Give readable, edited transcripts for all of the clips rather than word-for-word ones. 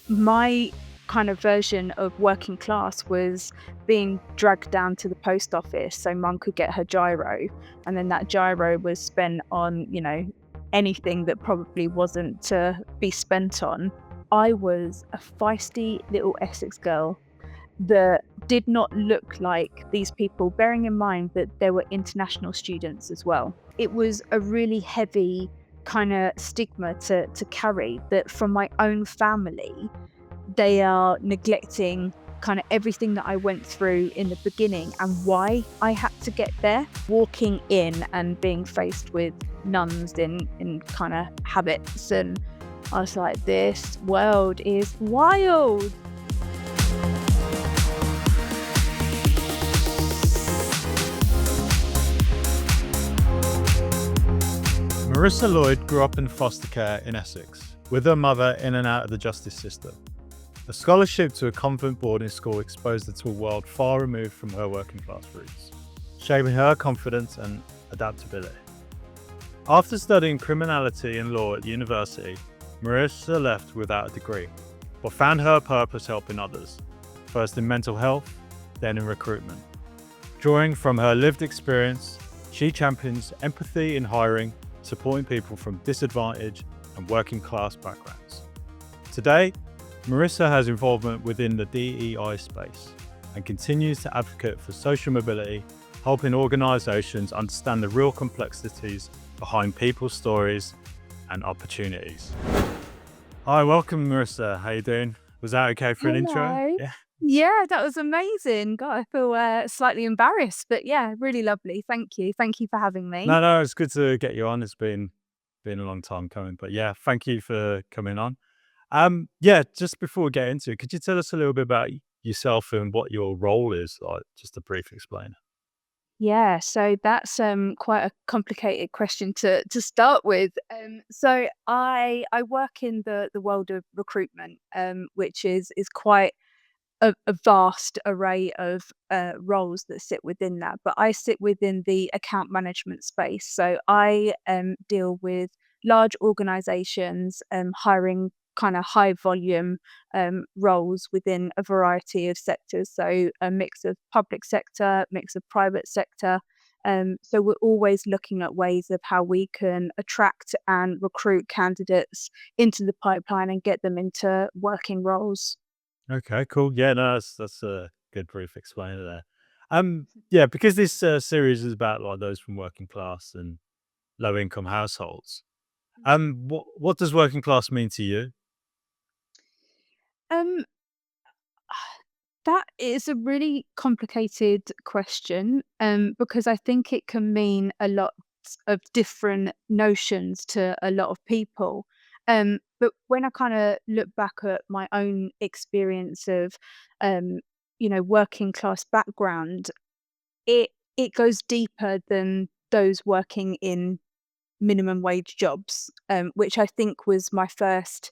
My kind of version of working class was being dragged down to the post office so mum could get her gyro, and then that gyro was spent on, anything that probably wasn't to be spent on. I was a feisty little Essex girl that did not look like these people, bearing in mind that there were international students as well. It was a really heavy kind of stigma to carry, that from my own family they are neglecting kind of everything that I went through in the beginning and why I had to get there. Walking in and being faced with nuns in kind of habits, and I was like, this world is wild. Marisa Lloyd grew up in foster care in Essex, with her mother in and out of the justice system. A scholarship to a convent boarding school exposed her to a world far removed from her working class roots, shaping her confidence and adaptability. After studying criminality and law at university, Marisa left without a degree, but found her purpose helping others, first in mental health, then in recruitment. Drawing from her lived experience, she champions empathy in hiring, supporting people from disadvantaged and working class backgrounds. Today, Marisa has involvement within the DEI space and continues to advocate for social mobility, helping organisations understand the real complexities behind people's stories and opportunities. Hi, welcome Marisa. How you doing? Was that okay for an intro? Hello. Yeah, that was amazing. God, I feel slightly embarrassed, but yeah, really lovely. Thank you. Thank you for having me. No, it's good to get you on. It's been a long time coming, but yeah, thank you for coming on. Just before we get into it, could you tell us a little bit about yourself and what your role is, like just a brief explainer? Yeah, so that's quite a complicated question to start with. So I work in the world of recruitment, which is quite a vast array of roles that sit within that. But I sit within the account management space. So I deal with large organizations hiring kind of high volume roles within a variety of sectors. So a mix of public sector, mix of private sector. So we're always looking at ways of how we can attract and recruit candidates into the pipeline and get them into working roles. Okay, cool. Yeah, no, that's a good brief explainer there. Because this series is about like those from working class and low income households. What does working class mean to you? Um, that is a really complicated question, because I think it can mean a lot of different notions to a lot of people. But when I kind of look back at my own experience of, um, working class background, it goes deeper than those working in minimum wage jobs, which I think was my first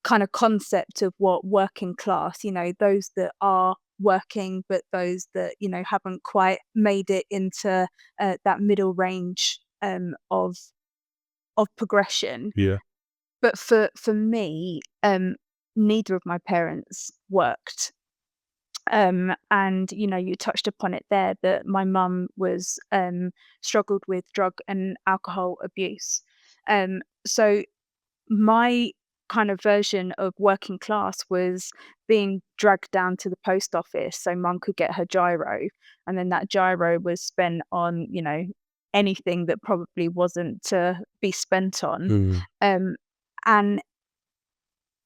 kind of concept of what working class, those that are working, but those that, haven't quite made it into that middle range of progression. Yeah. But for me, neither of my parents worked. And you touched upon it there that my mum was struggled with drug and alcohol abuse. So my kind of version of working class was being dragged down to the post office so mum could get her gyro, and then that gyro was spent on, anything that probably wasn't to be spent on. Mm. Um, and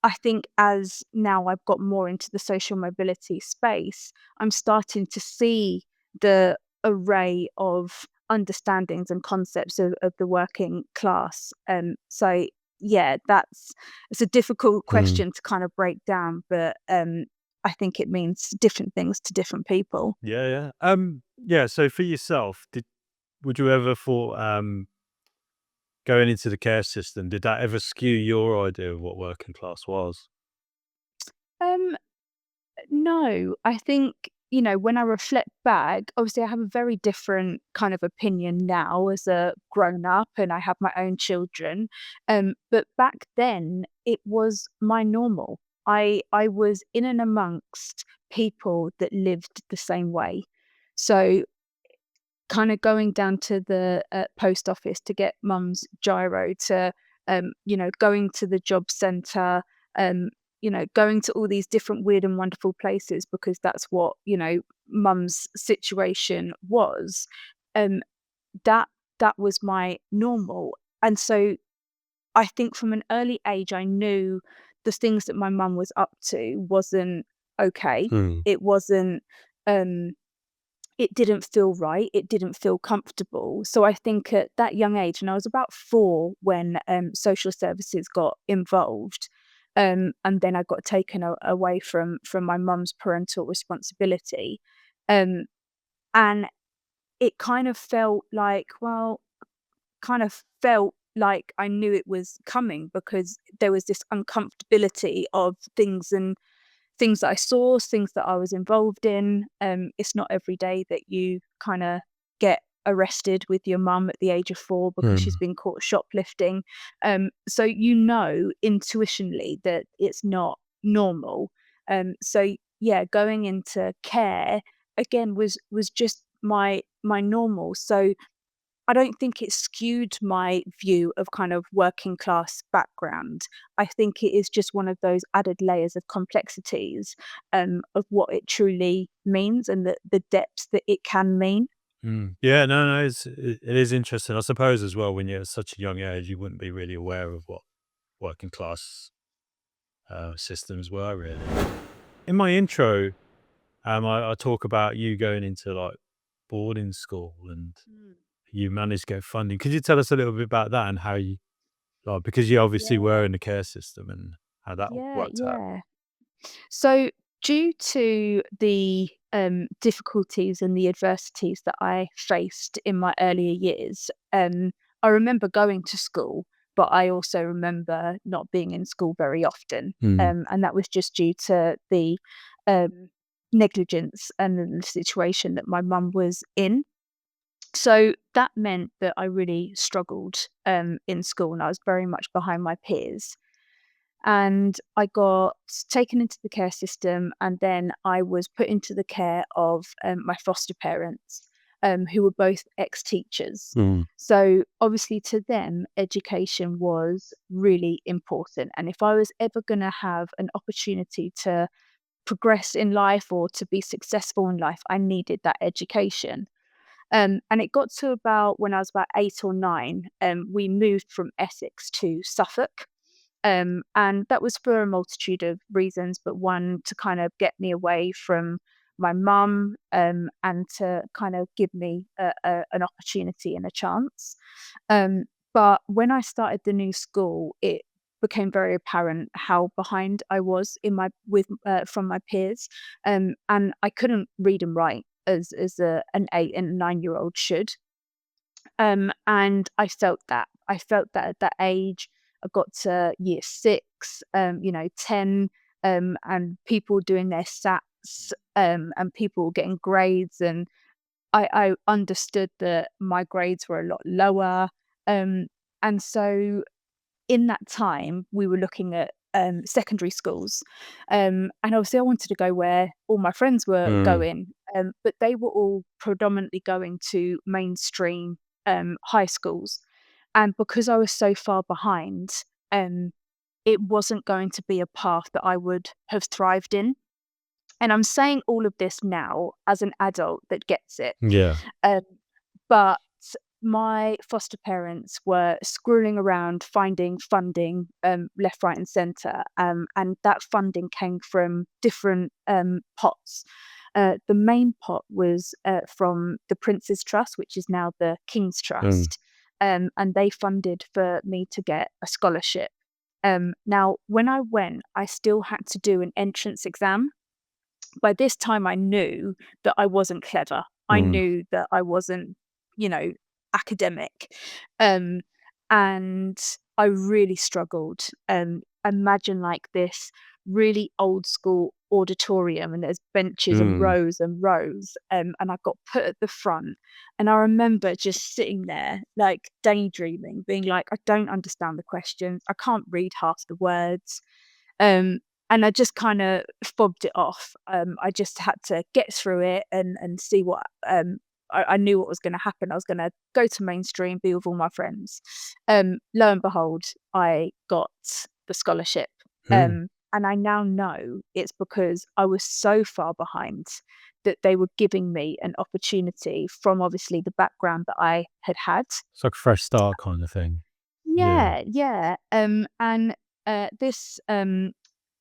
I think as now I've got more into the social mobility space, I'm starting to see the array of understandings and concepts of the working class. So yeah, it's a difficult Mm. question to kind of break down, but I think it means different things to different people. So for yourself, would you ever thought going into the care system, did that ever skew your idea of what working class was? Um, No, I think, when I reflect back, obviously I have a very different kind of opinion now as a grown up and I have my own children. But back then it was my normal. I was in and amongst people that lived the same way. So kind of going down to the post office to get mum's gyro, to going to the job centre, um, going to all these different weird and wonderful places because that's what mum's situation was. Um, that that was my normal, and so I think from an early age I knew the things that my mum was up to wasn't okay. Mm. It wasn't. Um, it didn't feel right, it didn't feel comfortable. So I think at that young age, and I was about 4 when, social services got involved, and then I got taken away from my mum's parental responsibility, um, and it kind of felt like I knew it was coming because there was this uncomfortability of things that I saw, things that I was involved in. It's not every day that you kinda get arrested with your mum at the age of 4 because she's Mm. been caught shoplifting. So intuitionally that it's not normal. Yeah, going into care again was just my normal. So I don't think it skewed my view of kind of working class background. I think it is just one of those added layers of complexities, of what it truly means and the depths that it can mean. Mm. Yeah, no, it is interesting. I suppose as well when you're at such a young age, you wouldn't be really aware of what working class systems were really. In my intro, I talk about you going into like boarding school and Mm. you managed to get funding. Could you tell us a little bit about that and how you, like, because you obviously were Yeah, in the care system and how that yeah, worked out? yeah. So, due to the difficulties and the adversities that I faced in my earlier years, I remember going to school, but I also remember not being in school very often. Mm. And that was just due to the um, negligence and the situation that my mum was in. So that meant that I really struggled in school and I was very much behind my peers, and I got taken into the care system, and then I was put into the care of my foster parents, who were both ex-teachers. Mm. So obviously, to them, education was really important, and if I was ever going to have an opportunity to progress in life or to be successful in life, I needed that education. And it got to about when I was about 8 or 9, we moved from Essex to Suffolk. And that was for a multitude of reasons, but one to kind of get me away from my mum, and to kind of give me an opportunity and a chance. But when I started the new school, it became very apparent how behind I was in my with from my peers, and I couldn't read and write as an 8 and 9-year-old should. And I felt that. I felt that at that age. I got to year 6, 10, and people doing their SATs, and people getting grades, and I understood that my grades were a lot lower. Um, and so in that time, we were looking at secondary schools. And obviously, I wanted to go where all my friends were Mm. going, but they were all predominantly going to mainstream high schools. And because I was so far behind, um, it wasn't going to be a path that I would have thrived in. And I'm saying all of this now as an adult that gets it. Yeah. Um, but my foster parents were screwing around finding funding, left, right, and centre, and that funding came from different pots. The main pot was from the Prince's Trust, which is now the King's Mm. Trust, and they funded for me to get a scholarship. Now, when I went, I still had to do an entrance exam. By this time I knew that I wasn't clever. I Mm. knew that I wasn't, you know, academic. Um, and I really struggled. Imagine like this really old school auditorium, and there's benches Mm. and rows. And I got put at the front, and I remember just sitting there like daydreaming, being like, I don't understand the questions. I can't read half the words. and I just kind of fobbed it off. I just had to get through it and see what I knew what was going to happen. I was going to go to mainstream, be with all my friends. Lo and behold, I got the scholarship. Mm. And I now know it's because I was so far behind that they were giving me an opportunity from obviously the background that I had had. It's like a fresh start kind of thing. Yeah. Yeah, yeah. And this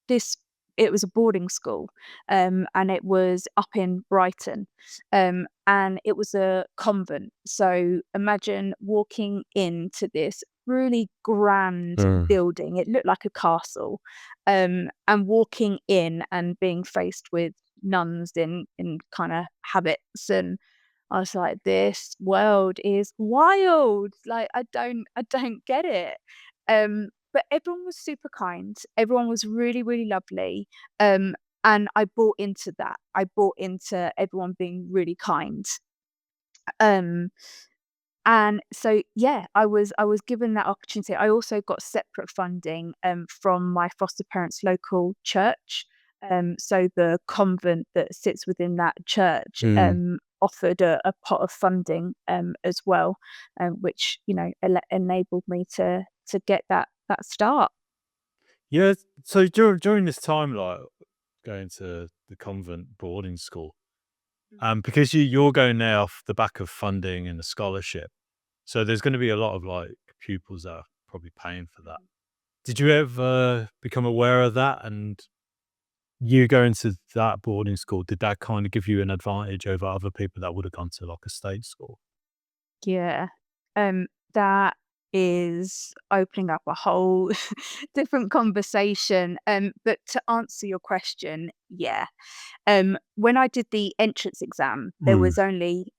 this it was a boarding school, and it was up in Brighton, and it was a convent. So imagine walking into this really grand Mm. building. It looked like a castle, and walking in and being faced with nuns in kind of habits, and I was like, "This world is wild." Like, I don't get it. But everyone was super kind. Everyone was really, really lovely. And I bought into that. I bought into everyone being really kind. Um, and so yeah, I was given that opportunity. I also got separate funding from my foster parents' local church. So the convent that sits within that church Mm. offered a pot of funding as well, which enabled me to get that start. Yeah. So during this time, like going to the convent boarding school, because you're going there off the back of funding and a scholarship, so there's going to be a lot of like pupils that are probably paying for that. Did you ever become aware of that? And you going to that boarding school, did that kind of give you an advantage over other people that would have gone to like a state school? Yeah. That is opening up a whole different conversation. But to answer your question, yeah. When I did the entrance exam, there Mm. was only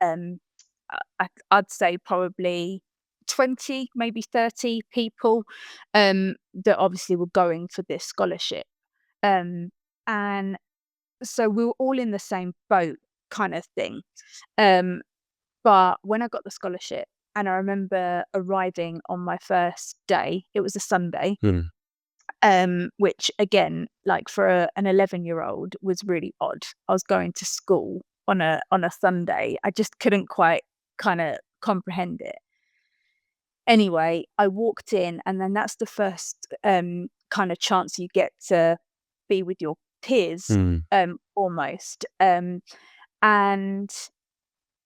I'd say probably 20, maybe 30 people that obviously were going for this scholarship. Um, and so we were all in the same boat kind of thing. Um, but when I got the scholarship, and I remember arriving on my first day, it was a Sunday, Mm. which again, like for an 11-year-old was really odd. I was going to school on a Sunday. I just couldn't quite kind of comprehend it. Anyway, I walked in, and then that's the first kind of chance you get to be with your peers, Mm. almost. And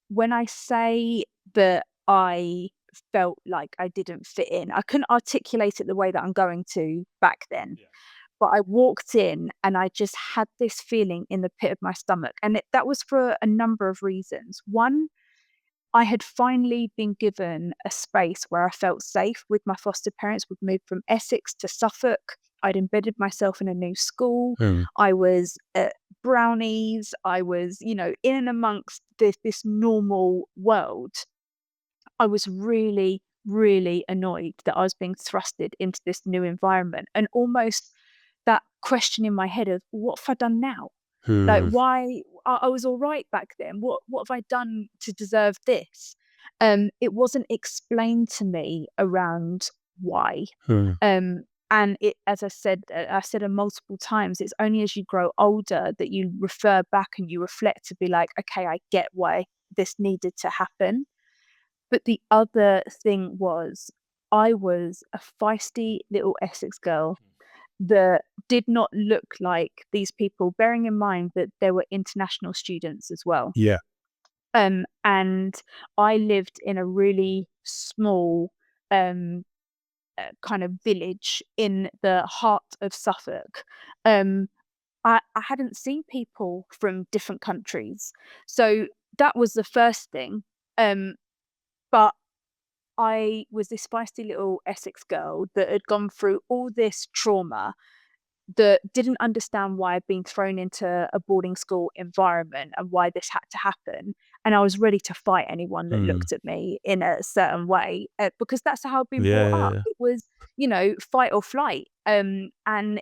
when I say that I felt like I didn't fit in, I couldn't articulate it the way that I'm going to back then. Yeah. But I walked in and I just had this feeling in the pit of my stomach. And that was for a number of reasons. One, I had finally been given a space where I felt safe with my foster parents. We'd moved from Essex to Suffolk. I'd embedded myself in a new school. Mm. I was at brownies. I was, in and amongst this normal world. I was really, really annoyed that I was being thrusted into this new environment, and almost that question in my head of what have I done now? Like, Mm. why I was all right back then. What have I done to deserve this? It wasn't explained to me around why. Mm. And it, as I said it multiple times, it's only as you grow older that you refer back and you reflect to be like, okay, I get why this needed to happen. But the other thing was I was a feisty little Essex girl that did not look like these people, bearing in mind that there were international students as well. Yeah. And I lived in a really small um, kind of village in the heart of Suffolk. Um, I hadn't seen people from different countries. So that was the first thing. Um, but I was this feisty little Essex girl that had gone through all this trauma, that didn't understand why I'd been thrown into a boarding school environment and why this had to happen. And I was ready to fight anyone that Mm. looked at me in a certain way, because that's how I'd been Yeah, brought yeah, up. yeah. It was, fight or flight. And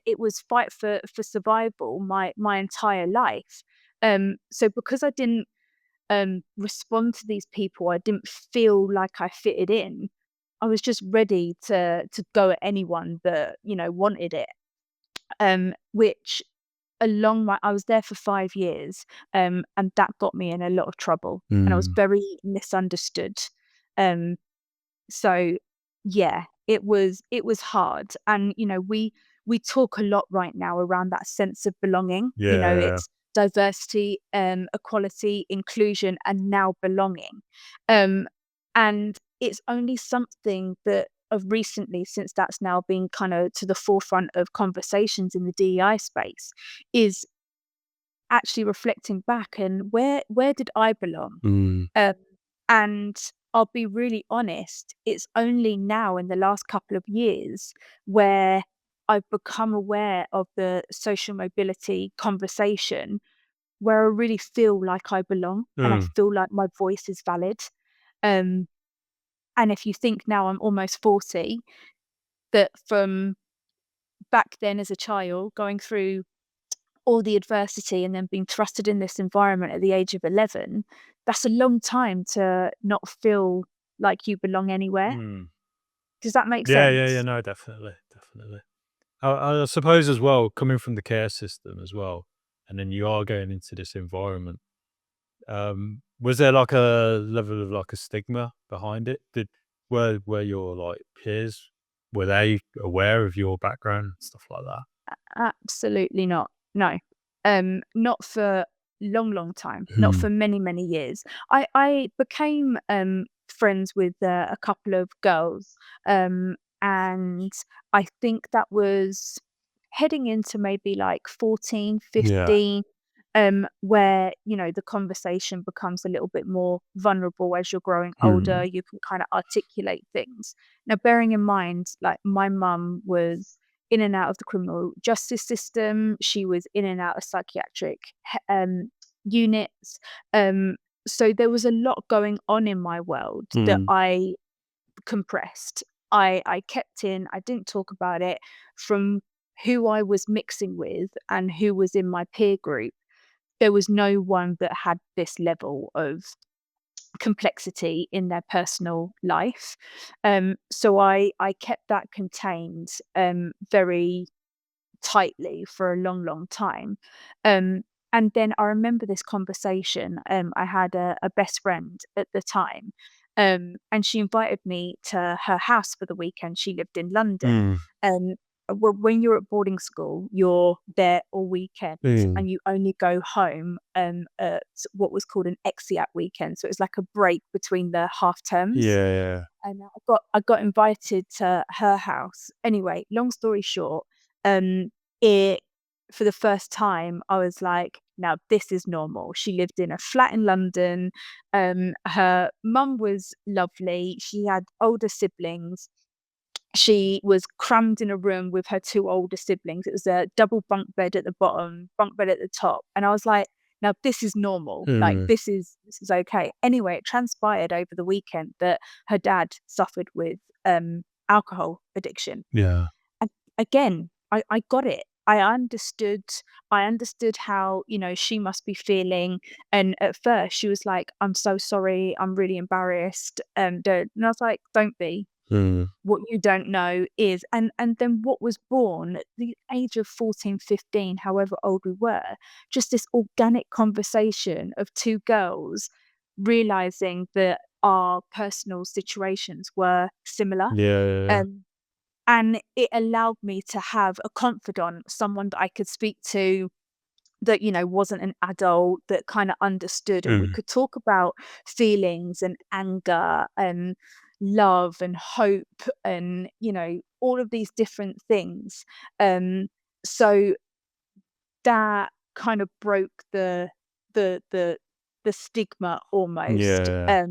it was fight for survival my entire life. So because I didn't respond to these people, I didn't feel like I fitted in. I was just ready to go at anyone that wanted it. which I was there for 5 years, and that got me in a lot of trouble, and I was Mm. very misunderstood. Um, so yeah, it was hard. And, we talk a lot right now around that sense of belonging. Yeah. It's diversity, equality, inclusion, and now belonging. Um, and it's only something that of recently, since that's now been kind of to the forefront of conversations in the DEI space, is actually reflecting back and where did I belong? Mm. Um, and I'll be really honest, it's only now in the last couple of years where I've become aware of the social mobility conversation, where I really feel like I belong and I Mm. feel like my voice is valid. Um, and if you think now I'm almost 40, that from back then as a child going through all the adversity and then being thrusted in this environment at the age of 11, that's a long time to not feel like you belong anywhere. Mm. Does that make Yeah. sense? No, definitely, definitely. I suppose as well, coming from the care system as well, and then you are going into this environment. Was there like a level of like a stigma behind it? Were your like peers, were they aware of your background and stuff like that? Absolutely not. No. Not for long, long time, not Mm. for many, many years. I became friends with a couple of girls, and I think that was heading into maybe like 14, Yeah. 15, where, the conversation becomes a little bit more vulnerable as you're growing older. Mm. You can kind of articulate things. Now, bearing in mind, like my mum was in and out of the criminal justice system. She was in and out of psychiatric units. Um, so there was a lot going on in my world that Mm. I compressed. I kept in, I didn't talk about it. From who I was mixing with and who was in my peer group, there was no one that had this level of complexity in their personal life. So I kept that contained, very tightly for a long, long time. Um, and then I remember this conversation. I had a best friend at the time, and she invited me to her house for the weekend. She lived in London. Mm. Um, when you're at boarding school, you're there all weekend Mm. and you only go home at what was called an exeat weekend. So it was like a break between the half terms. Yeah. And I got invited to her house. Anyway, long story short, it for the first time, I was like, "Now this is normal." She lived in a flat in London. Her mum was lovely. She had older siblings. She was crammed in a room with her 2 older siblings. It was a double bunk bed at the bottom, bunk bed at the top, and I was like, "Now this is normal, like, Mm. this is okay." Anyway, it transpired over the weekend that her dad suffered with, alcohol addiction. Yeah. And again, I got it. I understood how, she must be feeling, and at first she was like, "I'm so sorry, I'm really embarrassed, don't," and I was like, "Don't be. Mm. What you don't know is," and then what was born at the age of 14, 15, however old we were, just this organic conversation of 2 girls realizing that our personal situations were similar, Yeah. um, and it allowed me to have a confidant, someone that I could speak to that, wasn't an adult, that kinda understood, and we Mm. could talk about feelings and anger and love and hope and, all of these different things. Um, so that kind of broke the the the stigma almost, Yeah.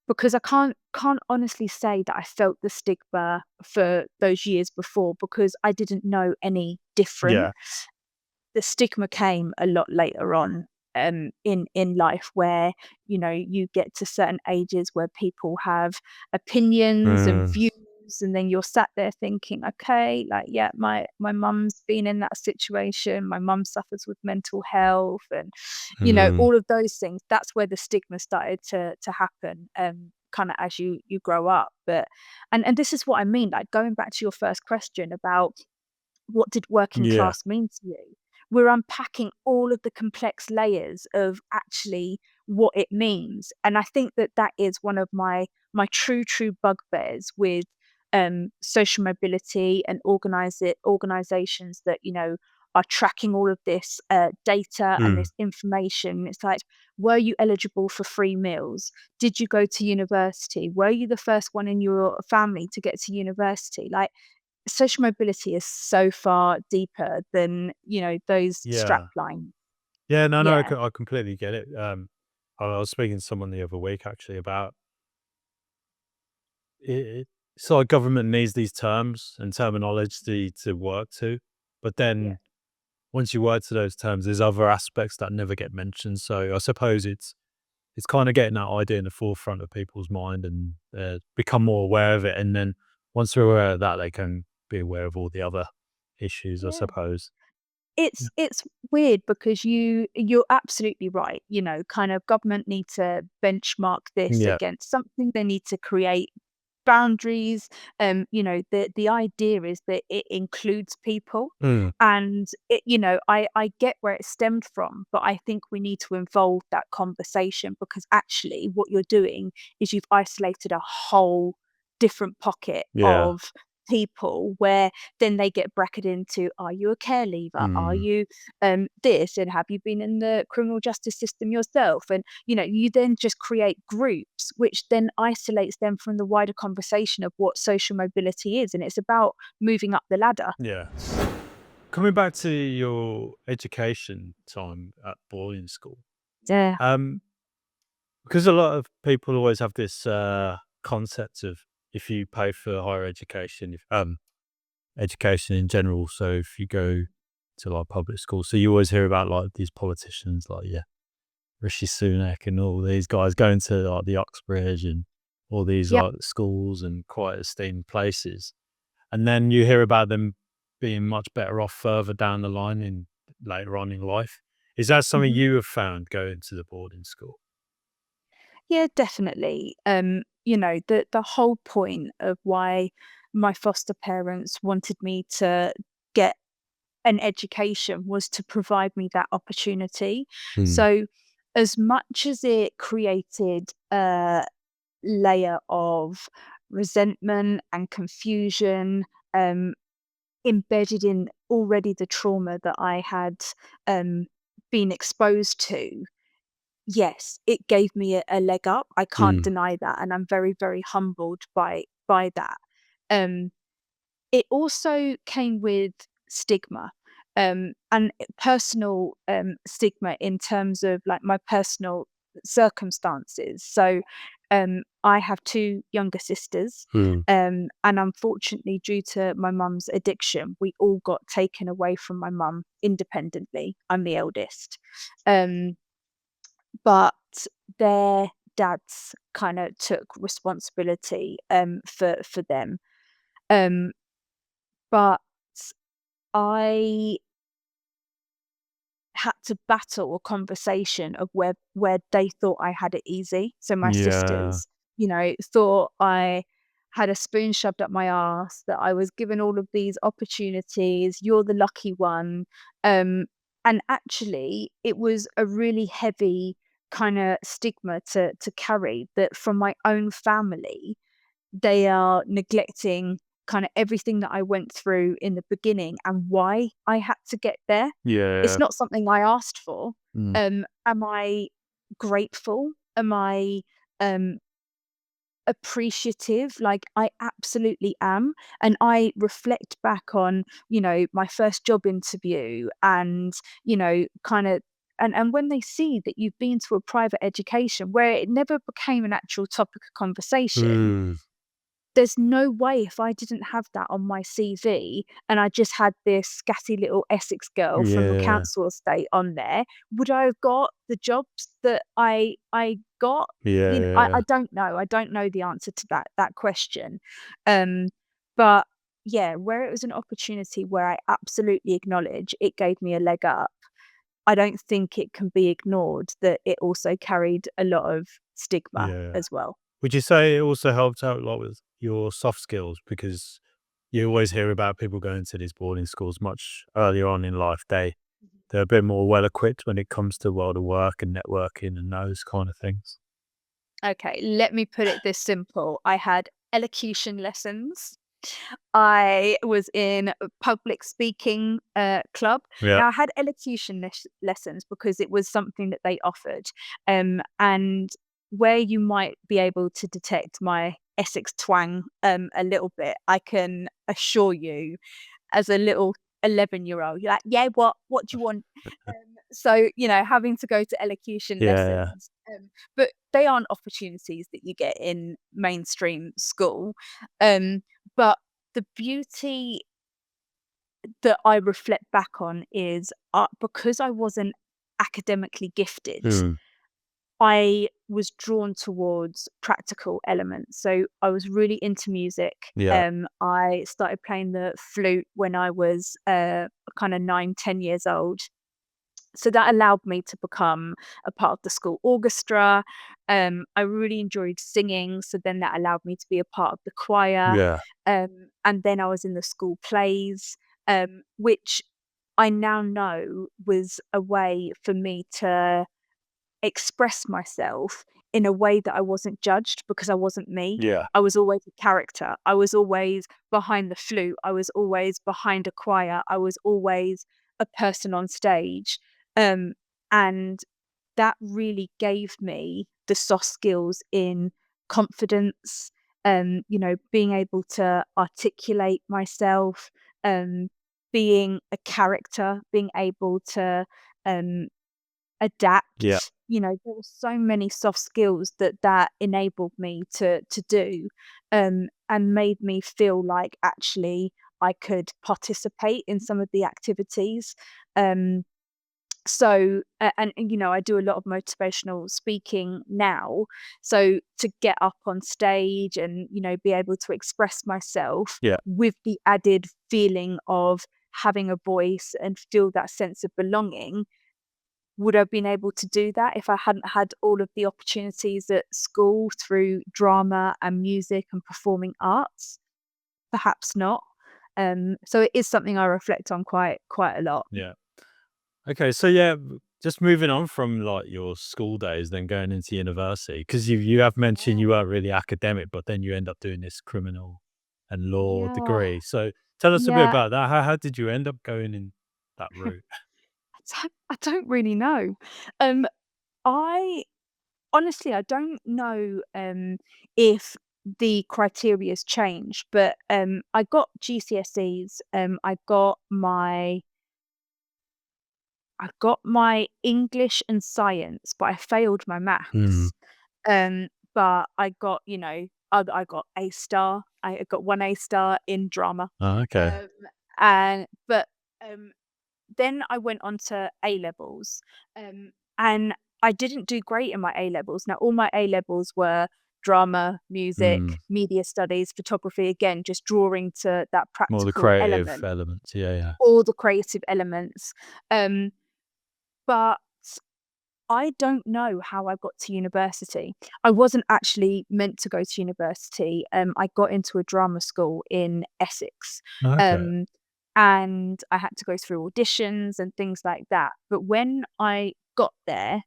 because I can't honestly say that I felt the stigma for those years before because I didn't know any different. Yeah. The stigma came a lot later on, in life where, you get to certain ages where people have opinions and Mm. views, and then you're sat there thinking, "Okay, like, yeah, my mum's been in that situation. My mum suffers with mental health," and, Mm. all of those things. That's where the stigma started to happen, kinda as you grow up. But and this is what I mean, like, going back to your first question about what did working Yeah. class mean to you? We're unpacking all of the complex layers of actually what it means. And I think that that is one of my true bugbears with social mobility and organizations that, you know, are tracking all of this data and Mm. this information. It's like, were you eligible for free meals? Did you go to university? Were you the first one in your family to get to university? Like, social mobility is so far deeper than, you know, those strap Yeah. lines. Yeah, no, Yeah, I completely get it. I was speaking to someone the other week actually about it. It's like government needs these terms and terminology to work to, but yeah, then once you work to those terms, there's other aspects that never get mentioned. So I suppose it's kind of getting that idea in the forefront of people's mind and become more aware of it. And then once they're aware of that, they can be aware of all the other issues, I yeah. suppose. Yeah. It's weird because you're absolutely right, you know, kind of government need to benchmark this Yeah. against something. They need to create boundaries. You know, the idea is that it includes people, Mm. and it, you know, I get where it stemmed from, but I think we need to involve that conversation, because actually what you're doing is you've isolated a whole different pocket Yeah. of people, where then they get bracketed into, are you a care leaver, are Mm. you this, and have you been in the criminal justice system yourself? And you know, you then just create groups, which then isolates them from the wider conversation of what social mobility is, and it's about moving up the ladder. Yeah. Coming back to your education time at boarding school, Yeah, um, because a lot of people always have this concept of if you pay for higher education, education in general. So if you go to like public school, so you always hear about like these politicians, like Rishi Sunak and all these guys going to like the Uxbridge and all these yep. like schools and quite esteemed places. And then you hear about them being much better off further down the line in later on in life. Is that something Mhm. you have found going to the boarding school? Yeah, definitely. You know, the whole point of why my foster parents wanted me to get an education was to provide me that opportunity. Mm. So, as much as it created a layer of resentment and confusion, um, embedded in already the trauma that I had been exposed to, yes, it gave me a leg up. I can't Mm. deny that, and I'm very humbled by that. Um, it also came with stigma, and personal, stigma in terms of, like, my personal circumstances. So, I have 2 younger sisters, Mm. and unfortunately, due to my mum's addiction, we all got taken away from my mum independently. I'm the eldest. Um, but their dads kinda took responsibility, for them. Um, but I had to battle a conversation of where they thought I had it easy. So my Yeah. sisters, you know, thought I had a spoon shoved up my ass, that I was given all of these opportunities, "You're the lucky one." And actually, it was a really heavy kinda stigma to carry, that from my own family, they are neglecting kind of everything that I went through in the beginning and why I had to get there. It's Yeah. not something I asked for. Mm. Am I grateful? Am I um, appreciative? Like, I absolutely am. And I reflect back on, you know, my first job interview, and, you know, kind of. And when they see that you've been to a private education where it never became an actual topic of conversation, Mm. there's no way, if I didn't have that on my CV and I just had this scatty little Essex girl from a Yeah. council estate on there, would I have got the jobs that I got? Yeah, You know, yeah, I don't know. I don't know the answer to that question. Um, but yeah, where it was an opportunity where I absolutely acknowledge it gave me a leg up, I don't think it can be ignored that it also carried a lot of stigma yeah. as well. Would you say it also helped out a lot with your soft skills? Because you always hear about people going to these boarding schools much earlier on in life. They're a bit more well equipped when it comes to world of work and networking and those kind of things. Okay, let me put it this simple. I had elocution lessons. I was in a public speaking club. Yeah, Now I had elocution lessons because it was something that they offered, and where you might be able to detect my Essex twang a little bit, I can assure you as a little 11-year-old. You're like, "Yeah, what do you want?" So, having to go to elocution yeah, yeah, lessons, but they aren't opportunities that you get in mainstream school. But the beauty that I reflect back on is, because I wasn't academically gifted, mm, I was drawn towards practical elements. So I was really into music. yeah, I started playing the flute when I was kind of 9, 10 years old. So that allowed me to become a part of the school orchestra. I really enjoyed singing. So then that allowed me to be a part of the choir. yeah, And then I was in the school plays, which I now know was a way for me to express myself in a way that I wasn't judged because I wasn't me. yeah, I was always a character. I was always behind the flute. I was always behind a choir. I was always a person on stage. Um, and that really gave me the soft skills in confidence, being able to articulate myself, um, being a character, being able to um, yeah, adapt. There were so many soft skills that enabled me to do, and made me feel like actually I could participate in some of the activities. Um, and I do a lot of motivational speaking now. So to get up on stage and be able to express myself yeah. with the added feeling of having a voice and feel that sense of belonging, would I have been able to do that if I hadn't had all of the opportunities at school through drama and music and performing arts? Perhaps not. So it is something I reflect on quite a lot. Yeah. Okay, so yeah, just moving on from like your school days, then going into university, because you have mentioned Yeah. you weren't really academic, but then you end up doing this criminal and law Yeah. degree. So tell us a bit Yeah. about that. How did you end up going in that route? I don't really know. Um, I honestly, I don't know, if the criteria's changed, but, I got GCSEs, I got my English and science, but I failed my Mm. maths. But I got, I got A star. I got 1 A star in drama. Oh, okay. Um, but, um, then I went on to A levels, and I didn't do great in my A levels. Now all my A levels were drama, Mm. music, media studies, photography, again, just drawing to that More the practical creative element, elements. Yeah, yeah. all the creative elements. Um, but I don't know how I got to university. I wasn't actually meant to go to university. I got into a drama school in Essex, Okay. um, and I had to go through auditions and things like that. But when I got there,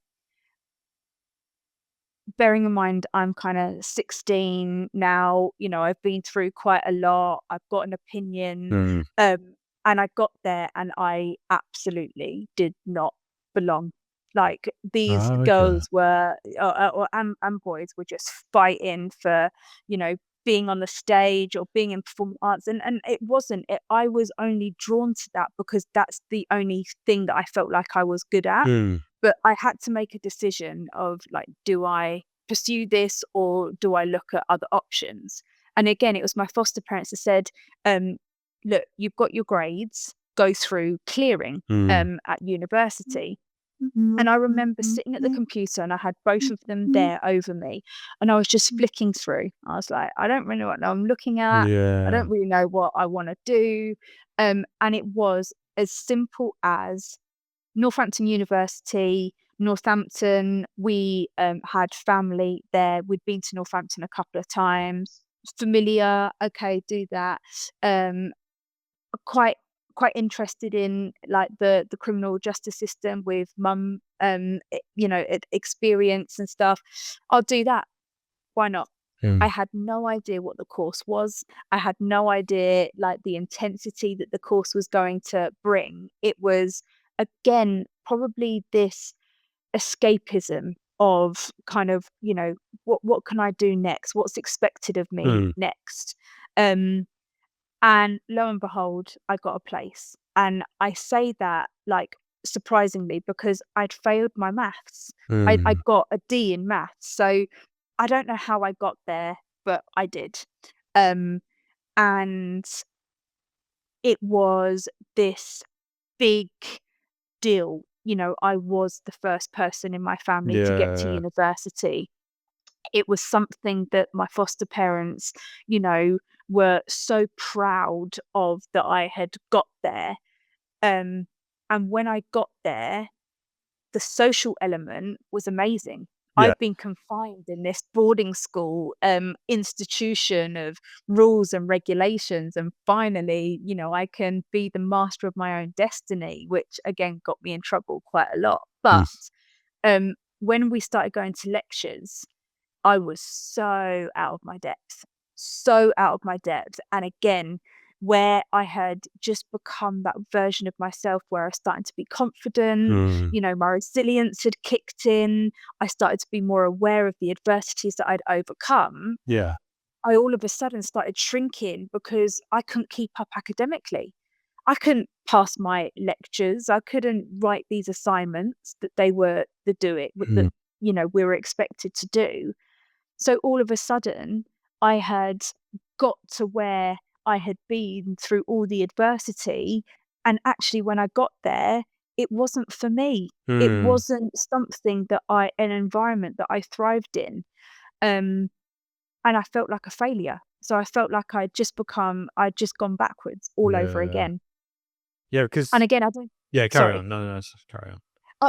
bearing in mind I'm kind of 16 now, I've been through quite a lot. I've got an opinion, Mm. um, and I got there and I absolutely did not belong. Like these Oh, okay. girls were, and boys were just fighting for, you know, being on the stage or being in performing arts, and it wasn't. I was only drawn to that because that's the only thing that I felt like I was good at. Mm. But I had to make a decision of like, do I pursue this or do I look at other options? And again, it was my foster parents that said, look, you've got your grades, go through clearing Mm. at university. And I remember sitting at the computer and I had both of them there over me and I was just flicking through. I was like, I don't really know what I'm looking at. I Yeah. don't really know what I want to do. And it was as simple as Northampton University, Northampton, we, had family there. We'd been to Northampton a couple of times. familiar, okay, do that. Quite quite interested in like the criminal justice system with mum, experience and stuff. I'll do that. Why not? I Mm. had no idea what the course was. I had no idea like the intensity that the course was going to bring. It was again probably this escapism of kind of, what can I do next? What's expected of me Mm. next? Um and lo and behold, I got a place. And I say that like surprisingly because I'd failed my maths. I Mm. got a D in maths. So I don't know how I got there, but I did. Um, and it was this big deal. I was the first person in my family to get to Yeah. university. It was something that my foster parents, you know, were so proud of that I had got there. Um, and when I got there, the social element was amazing. Yeah. I've been confined in this boarding school institution of rules and regulations, and finally, I can be the master of my own destiny, which again got me in trouble quite a lot. But Mm. when we started going to lectures, I was so out of my depth, so out of my depth. And again, where I had just become that version of myself where I was starting to be confident, Mm. my resilience had kicked in. I started to be more aware of the adversities that I'd overcome. Yeah. I all of a sudden started shrinking because I couldn't keep up academically. I couldn't pass my lectures. I couldn't write these assignments that they were the do it that Mm. we were expected to do. So all of a sudden, I had got to where I had been through all the adversity, and actually when I got there, it wasn't for me. It Mm. wasn't something that an environment that I thrived in, um, and I felt like a failure. So I felt like I'd just gone backwards all over Yeah. again. Yeah, And because again, I don't yeah, carry sorry. on. No, no, just carry on.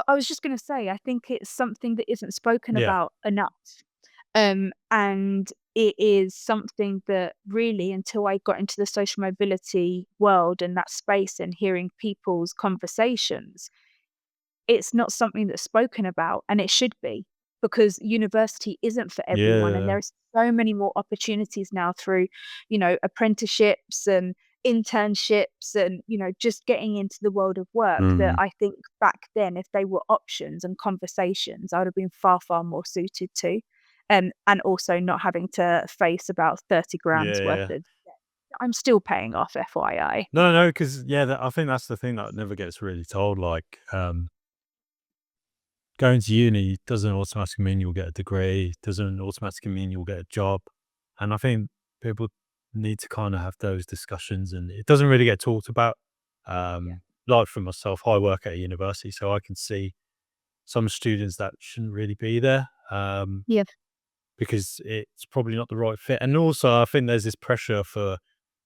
I was just gonna say, I think it's something that isn't spoken Yeah. about enough. And it is something that really, until I got into the social mobility world and that space and hearing people's conversations, it's not something that's spoken about, and it should be, because university isn't for everyone, and Yeah. there's so many more opportunities now through, apprenticeships and internships and, just getting into the world of work that Mm. I think back then, if they were options and conversations, I would have been far, far more suited to. And also not having to face about 30 grand's worth Yeah. of debt. I'm still paying off, FYI. No, no, because yeah, I think that's the thing that never gets really told. Like, going to uni doesn't automatically mean you'll get a degree. Doesn't automatically mean you'll get a job. And I think people need to kind of have those discussions, and it doesn't really get talked about. Yeah. Like for myself, I work at a university, so I can see some students that shouldn't really be there. Yeah. Because it's probably not the right fit. And also, I think there's this pressure for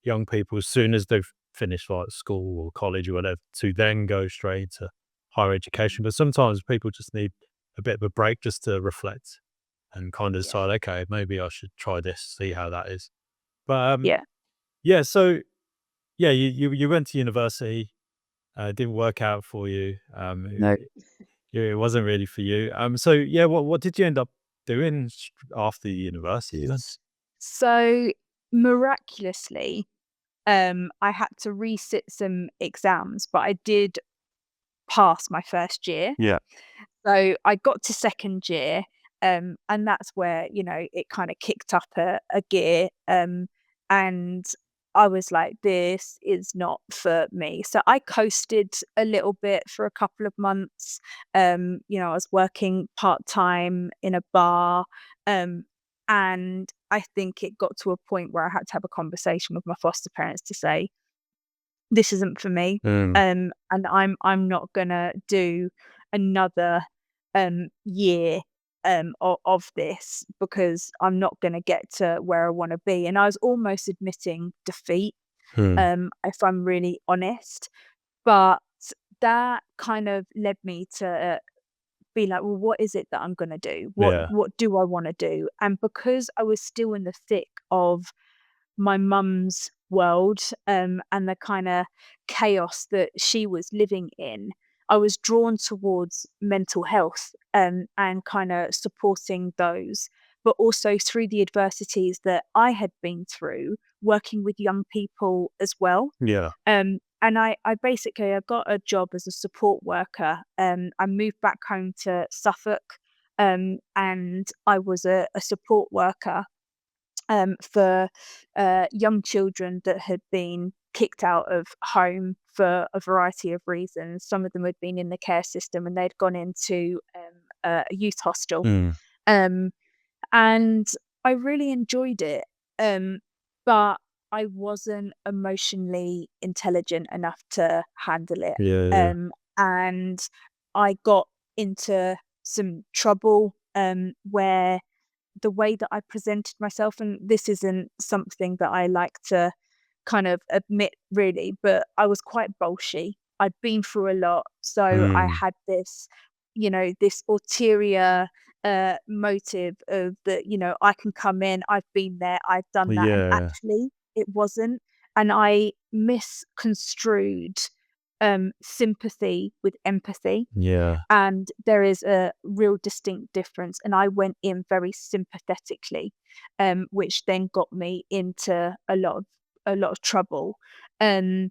young people as soon as they've finished like school or college or whatever to then go straight to higher education. But sometimes people just need a bit of a break just to reflect and kind of Yeah. decide, okay, maybe I should try this, see how that is. But Yeah. yeah, so yeah, you went to university, it didn't work out for you. No. It wasn't really for you. So yeah, what did you end up doing after university then? So miraculously, I had to resit some exams, but I did pass my first year. Yeah. So I got to second year, and that's where, it kind of kicked up a gear. And I was like, this is not for me. So I coasted a little bit for a couple of months. I was working part time in a bar. Um, and I think it got to a point where I had to have a conversation with my foster parents to say, this isn't for me. Mm. And I'm not gonna do another year of this because I'm not gonna get to where I want to be. And I was almost admitting defeat, Mm. if I'm really honest. But that kind of led me to be like, well, what is it that I'm going to do? Yeah. What do I want to do? And because I was still in the thick of my mum's world, and the kind of chaos that she was living in, I was drawn towards mental health, and kind of supporting those, but also through the adversities that I had been through, working with young people as well. Yeah. And I basically I got a job as a support worker. I moved back home to Suffolk, and I was a support worker, for young children that had been kicked out of home for a variety of reasons. Some of them had been in the care system and they'd gone into a youth hostel. Mm. Um, and I really enjoyed it. Um, but I wasn't emotionally intelligent enough to handle it. Yeah, yeah. And I got into some trouble, where the way that I presented myself, and this isn't something that I like to kind of admit really, but I was quite bolshy. I'd been through a lot, so I Mm. had this, this ulterior motive of that, I can come in, I've been there, I've done that, and Yeah. actually it wasn't. And I misconstrued sympathy with empathy. Yeah. And there is a real distinct difference, and I went in very sympathetically, which then got me into a lot of trouble, um,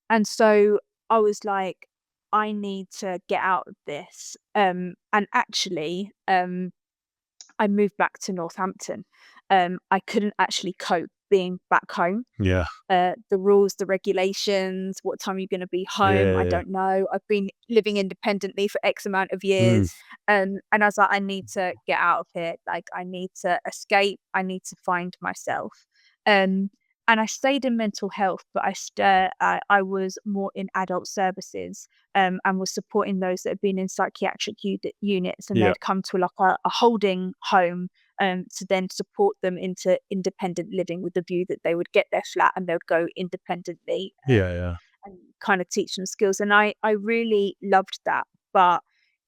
and so I was like, "I need to get out of this," and actually, I moved back to Northampton. I couldn't actually cope being back home. Yeah. The rules, the regulations, what time you're gonna be home, Yeah, I yeah. don't know. I've been living independently for X amount of Mm. years, and I was like, "I need to get out of here, like, I need to escape, I need to find myself." Um, and I stayed in mental health, but I was more in adult services, and was supporting those that had been in psychiatric units, and Yeah. they'd come to, like, a holding home, to then support them into independent living with the view that they would get their flat and they would go independently, Yeah, yeah. and kind of teach them skills. And I really loved that, but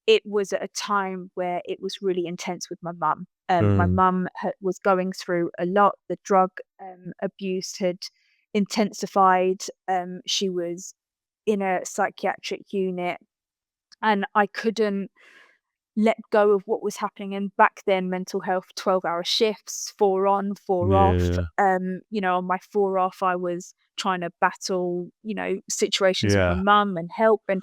it was at a time where it was really intense with my mum. My Mm. mum was going through a lot. The drug abuse had intensified. She was in a psychiatric unit, and I couldn't let go of what was happening. And back then, mental health, 12-hour shifts, 4 on, 4 Yeah, off. yeah. On my 4 off, I was trying to battle, situations with my Yeah. mum and help. And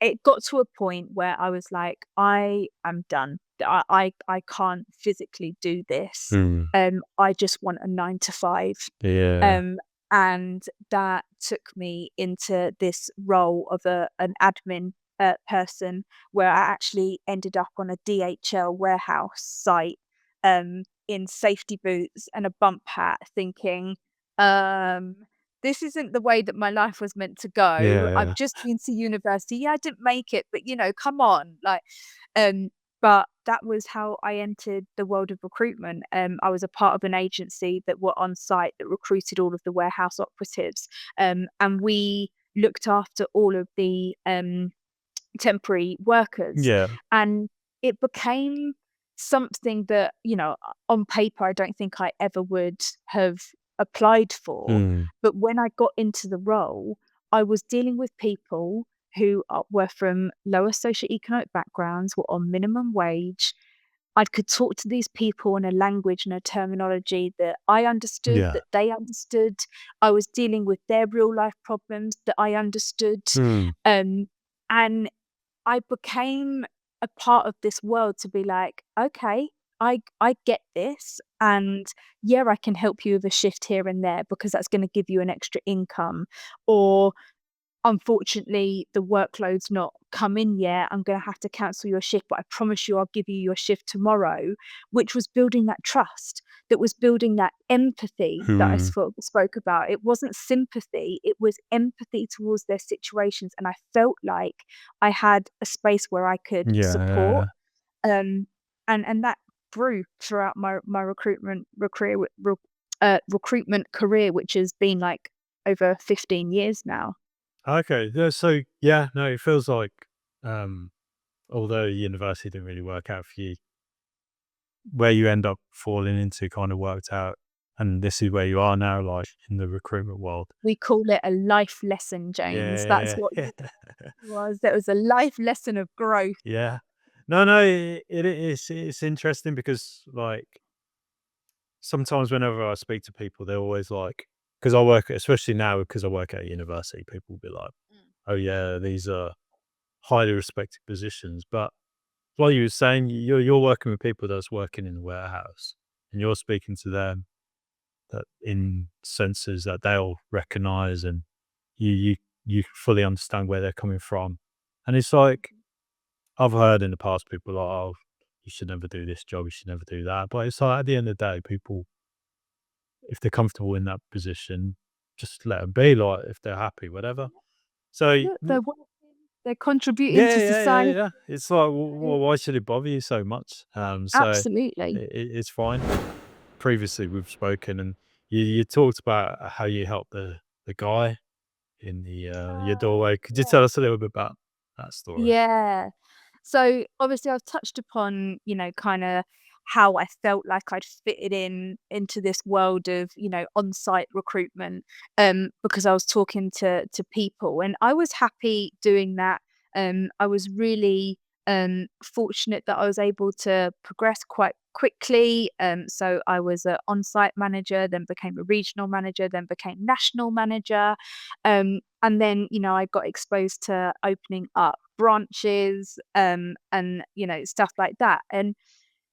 it got to a point where I was like, I am done. I can't physically do this. Mm. I just want a 9 to 5. Yeah. Um, and that took me into this role of an admin person, where I actually ended up on a DHL warehouse site, in safety boots and a bump hat, thinking, um, this isn't the way that my life was meant to go. Yeah, I've yeah. just been to university. Yeah, I didn't make it, but come on, like, um, but that was how I entered the world of recruitment. I was a part of an agency that were on site that recruited all of the warehouse operatives, and we looked after all of the temporary workers. Yeah. And it became something that, on paper, I don't think I ever would have applied for. Mm. But when I got into the role, I was dealing with people who were from lower socioeconomic backgrounds, were on minimum wage. I could talk to these people in a language and a terminology that I understood, Yeah. that they understood. I was dealing with their real life problems that I understood. Mm. Um, and I became a part of this world to be like, "Okay, I get this, and yeah, I can help you with a shift here and there because that's gonna give you an extra income," or, "Unfortunately, the workload's not come in yet. I'm gonna have to cancel your shift, but I promise you I'll give you your shift tomorrow," which was building that trust, that was building that empathy that I Mm. spoke about. It wasn't sympathy, it was empathy towards their situations, and I felt like I had a space where I could Yeah, yeah, support, yeah. um, and that grew throughout my recruitment career, which has been, like, over 15 years now. Okay. Yeah, so yeah, no, it feels like um although university didn't really work out for you, where you end up falling into kind of worked out, and this is where you are now, like in the recruitment world. We call it a life lesson, James. That's Yeah, what yeah, it was. It was a life lesson of growth. yeah. No, no, it is. It's interesting because, like, sometimes whenever I speak to people, they're always like, because I work, especially now because I work at a university, people will be like, Mm. "Oh yeah, these are highly respected positions." But like you were saying, you're working with people that's working in the warehouse, and you're speaking to them that in senses that they'll recognize, and you you fully understand where they're coming from. And it's like I've heard in the past people like, "Oh, you should never do this job, you should never do that." But it's like at the end of the day, people, if they're comfortable in that position, just let them be. Like if they're happy, whatever. So Yeah, they're working, they're contributing yeah, to yeah, yeah, society. yeah. It's like, why should it bother you so much? So Absolutely. it's fine. Previously, we've spoken, and you talked about how you helped the guy in the your doorway. Could you tell us a little bit about that story? Yeah. So obviously I've touched upon, kind of how I felt like I'd fitted into this world of, on-site recruitment, because I was talking to people and I was happy doing that. I was really fortunate that I was able to progress quite quickly. So I was an on-site manager, then became a regional manager, then became national manager. And then, I got exposed to opening up branches, and, stuff like that. And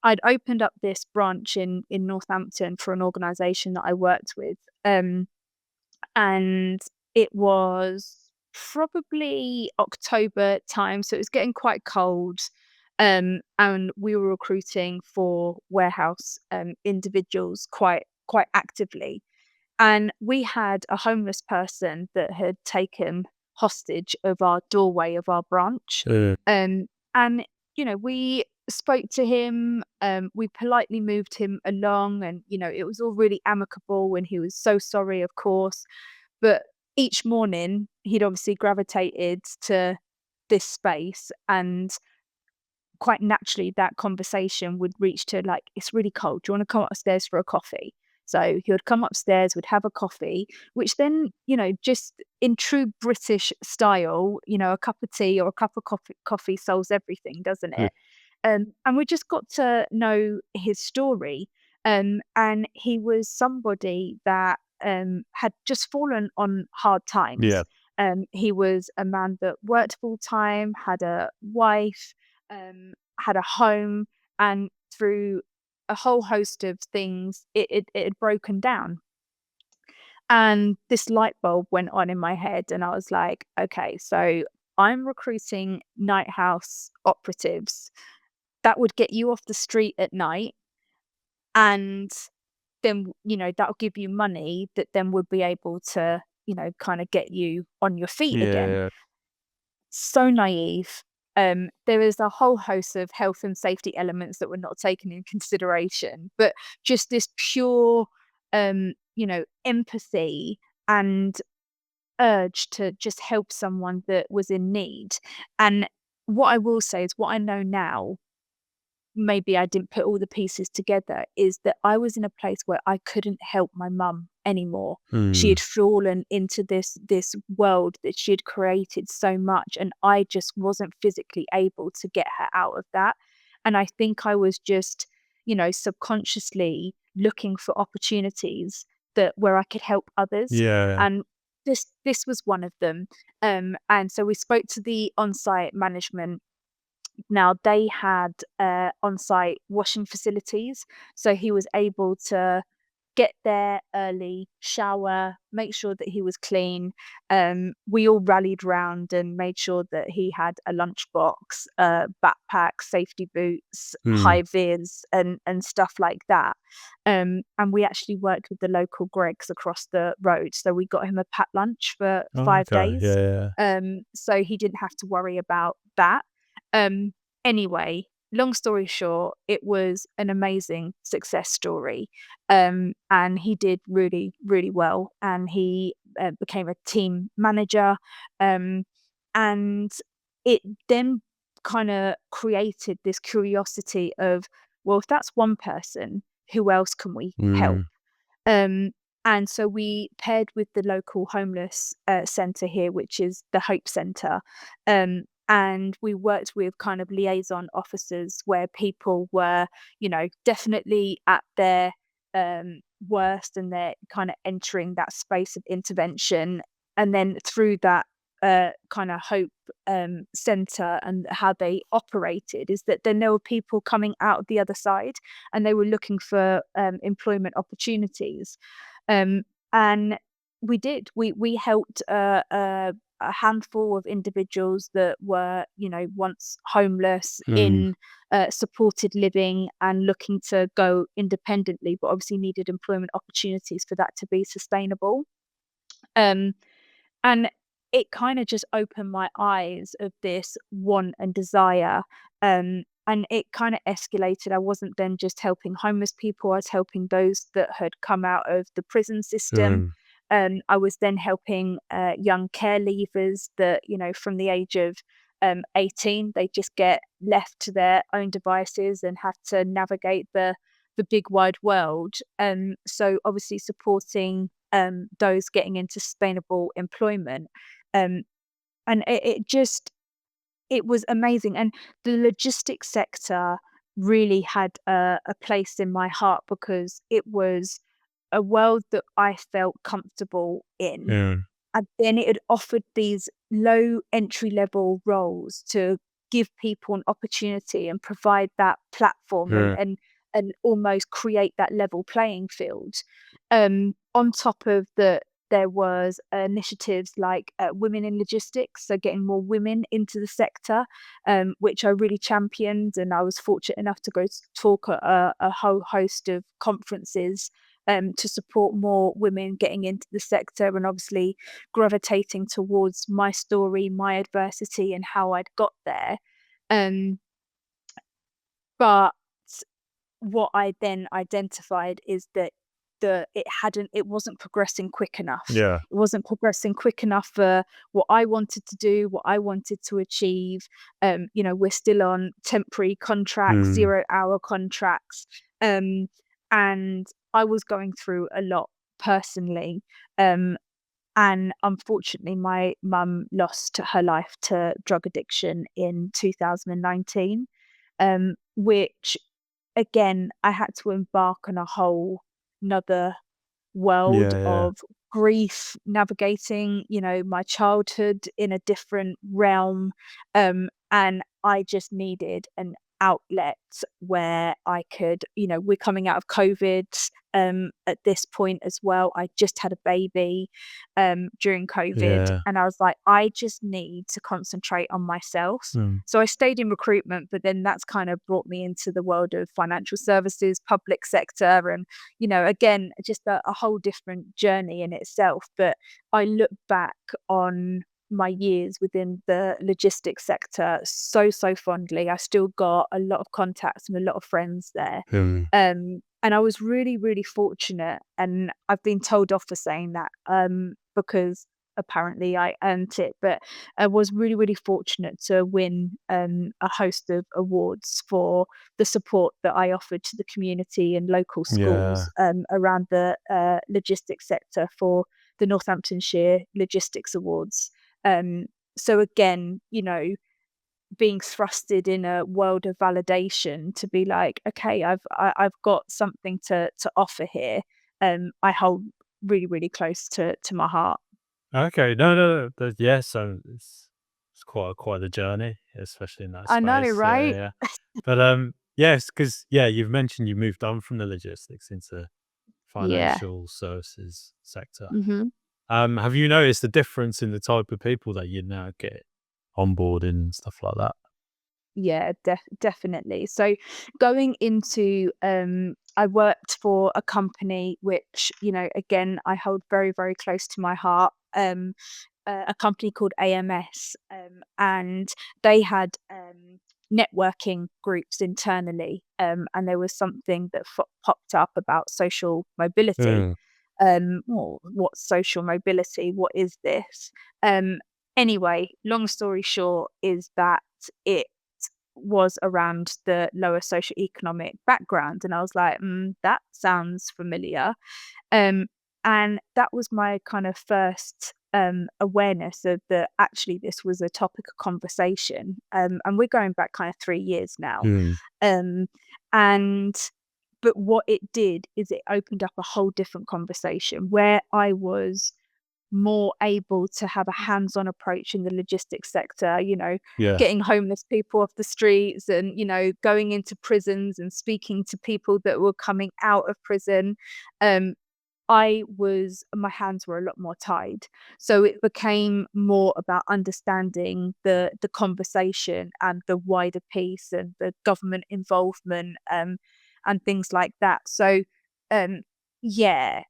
I'd opened up this branch in Northampton for an organization that I worked with. And it was probably October time, so it was getting quite cold. And we were recruiting for warehouse individuals quite actively. And we had a homeless person that had taken hostage of our doorway of our branch. Uh, And, we spoke to him, we politely moved him along, and, it was all really amicable, and he was so sorry, of course. But each morning, he'd obviously gravitated to this space, and quite naturally, that conversation would reach to like, "It's really cold. Do you wanna come upstairs for a coffee?" So he would come upstairs, we'd have a coffee, which then, just in true British style, a cup of tea or a cup of coffee solves everything, doesn't uh, it? And we just got to know his story. And he was somebody that, had just fallen on hard yeah, times. He was a man that worked full time, had a wife, had a home, and through a whole host of things, it had broken down. And this light bulb went on in my head, and I was like, okay, so I'm recruiting night house operatives. That would get you off the street at night, and then, that'll give you money that then would be able to, kind of get you on your feet again. yeah, So naive. There is a whole host of health and safety elements that were not taken in consideration, but just this pure, empathy and urge to just help someone that was in need. And what I will say is what I know now, maybe I didn't put all the pieces together, is that I was in a place where I couldn't help my mum anymore. She mm, had fallen into this world that she had created so much, and I just wasn't physically able to get her out of that. And I think I was just, subconsciously looking for opportunities that where I could help others. yeah, And this was one of them. And so we spoke to the on-site management. Now they had, on-site washing facilities, so he was able to get there early, shower, make sure that he was clean. We all rallied round and made sure that he had a lunchbox, a backpack, safety boots, mm. high vis, and stuff like that. And we actually worked with the local Greggs across the road, so we got him a packed lunch for Oh, 5 okay, yeah, days. yeah, So he didn't have to worry about that. Um, anyway, long story short, it was an amazing success story. And he did really, really well, and he became a team manager. Um, and it then kind of created this curiosity of, well, if that's one person, who else can we help? Mm. Um, and so we paired with the local homeless centre here, which is the Hope Centre. And we worked with kind of liaison officers where people were, definitely at their worst, and they're kind of entering that space of intervention. And then through that kind of Hope centre and how they operated, is that then there were people coming out of the other side and they were looking for employment opportunities. Um, and we helped a handful of individuals that were, once homeless, Mm. in supported living and looking to go independently, but obviously needed employment opportunities for that to be sustainable. Um, and it kind of just opened my eyes of this want and desire. And it kind of escalated. I wasn't then just helping homeless people, I was helping those that had come out of the prison system. Mm. I was then helping young care leavers that, from the age of 18, they just get left to their own devices and have to navigate the big wide world. So obviously supporting those getting into sustainable employment. Um, and it was amazing. And the logistics sector really had a place in my heart because it was a world that I felt comfortable in. Yeah. And then it had offered these low entry level roles to give people an opportunity and provide that platform, and Yeah. almost create that level playing field. On top of that, there was initiatives like women in logistics, so getting more women into the sector, which I really championed, and I was fortunate enough to go to talk at a whole host of conferences to support more women getting into the sector, and obviously gravitating towards my story, my adversity, and how I'd got there. Um, but what I then identified is that it wasn't progressing quick enough. Yeah. It wasn't progressing quick enough for what I wanted to do, what I wanted to achieve. We're still on temporary contracts, Mm. 0-hour contracts. Um, and I was going through a lot personally. And unfortunately, my mum lost her life to drug addiction in 2019, which again, I had to embark on a whole 'nother world Yeah. Yeah. of grief, navigating, my childhood in a different realm. And I just needed an outlet where I could, we're coming out of COVID at this point as well. I just had a baby during COVID, Yeah. and I was like, I just need to concentrate on myself. Mm. So I stayed in recruitment, but then that's kind of brought me into the world of financial services, public sector, and again, just a whole different journey in itself. But I look back on my years within the logistics sector so fondly. I still got a lot of contacts and a lot of friends there. Mm. And I was really, really fortunate, and I've been told off for saying that, because apparently I earned it, but I was really, really fortunate to win a host of awards for the support that I offered to the community and local Yeah. schools around the logistics sector for the Northamptonshire Logistics Awards. Um, so again, being thrusted in a world of validation to be like, okay, I've got something to offer here. I hold really, really close to my heart. Okay. No. No. No. Yeah. So it's quite a journey, especially in that I know, space. Yeah. Yeah. right? Yeah. But yes, because you've mentioned you moved on from the logistics into Yeah. financial services sector. hmm Have you noticed a difference in the type of people that you now get on board and stuff like that? Yeah, definitely. So going into I worked for a company which, again, I hold very, very close to my heart. A company called AMS, and they had networking groups internally, and there was something that popped up about social mobility. Mm. Well, what's social mobility? What is this? Um, anyway, long story short is that it was around the lower socioeconomic background, and I was like, that sounds familiar. Um, and that was my kind of first awareness of that actually this was a topic of conversation. And we're going back kind of 3 years now. Mm. Um, and but what it did is it opened up a whole different conversation where I was more able to have a hands-on approach in the logistics sector, Yeah. getting homeless people off the streets and, going into prisons and speaking to people that were coming out of prison. Um, my hands were a lot more tied. So it became more about understanding the conversation and the wider piece and the government involvement, and things like that. So, um, yeah,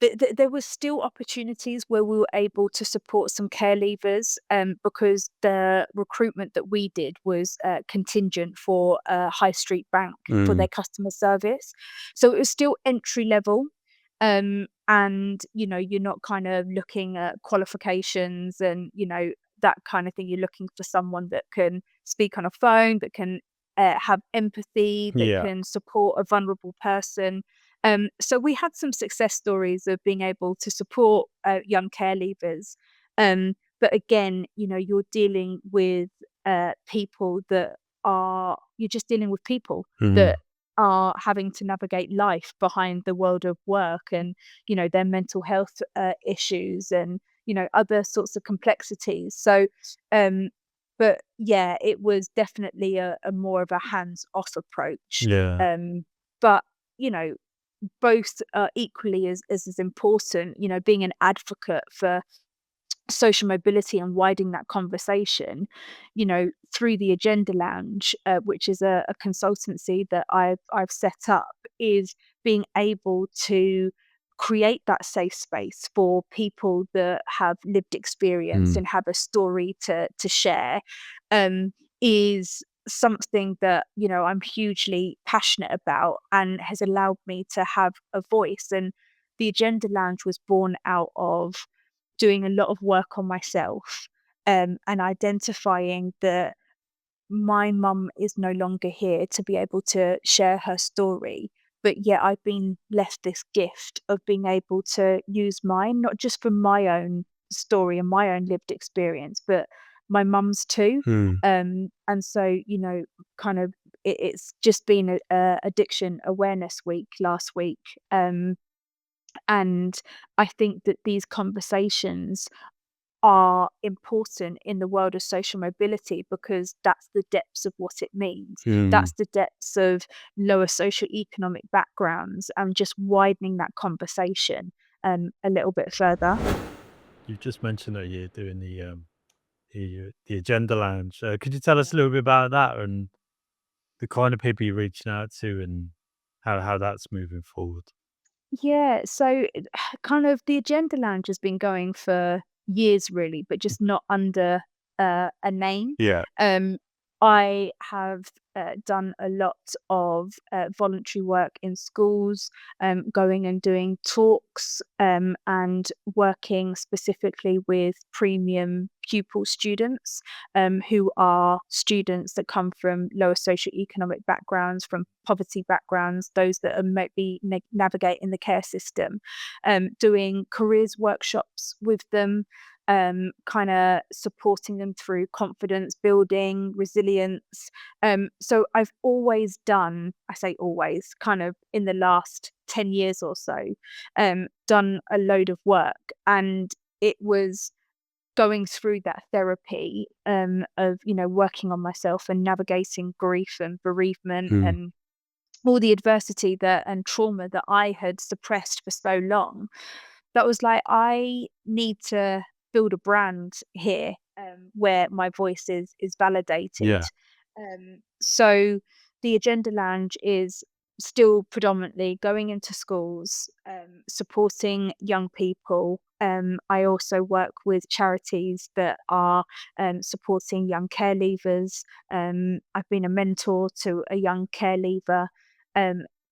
there was still opportunities where we were able to support some care leavers, because the recruitment that we did was contingent for a high street bank for Mm. their customer service. So it was still entry level. And you're not kind of looking at qualifications and that kind of thing. You're looking for someone that can speak on a phone, that can have empathy, that Yeah. can support a vulnerable person. So we had some success stories of being able to support young care leavers. But again, you're dealing with people that you're just dealing with people Mm. that are having to navigate life behind the world of work and, their mental health issues and, other sorts of complexities. So, um, but yeah, it was definitely a more of a hands-off approach. Yeah. But, you know, both are equally as important, being an advocate for social mobility and widening that conversation, through the Agenda Lounge, which is a consultancy that I've set up, is being able to create that safe space for people that have lived experience Mm. and have a story to share, is something that I'm hugely passionate about and has allowed me to have a voice. And the Agenda Lounge was born out of doing a lot of work on myself, and identifying that my mum is no longer here to be able to share her story. But yet I've been left this gift of being able to use mine, not just for my own story and my own lived experience, but my mum's too. Mm. And so, kind of it's just been a addiction awareness week last week. And I think that these conversations are important in the world of social mobility because that's the depths of what it means. Mm. That's the depths of lower socioeconomic backgrounds and just widening that conversation a little bit further. You just mentioned that you're doing the Agenda Lounge. Could you tell us a little bit about that and the kind of people you're reaching out to and how that's moving forward? Yeah, so kind of the Agenda Lounge has been going for years, really, but just not under a name. Yeah. Um, I have done a lot of voluntary work in schools, going and doing talks, and working specifically with premium pupil students, who are students that come from lower socioeconomic backgrounds, from poverty backgrounds, those that are maybe navigating the care system, doing careers workshops with them, kind of supporting them through confidence building, resilience. So I've always done, I say always, kind of in the last 10 years or so, done a load of work. And it was going through that therapy, of working on myself and navigating grief and bereavement Mm. and all the adversity that and trauma that I had suppressed for so long, that was like, I need to build a brand here, where my voice is validated. Yeah. So the Agenda Lounge is still predominantly going into schools, supporting young people. I also work with charities that are supporting young care leavers. I've been a mentor to a young care leaver.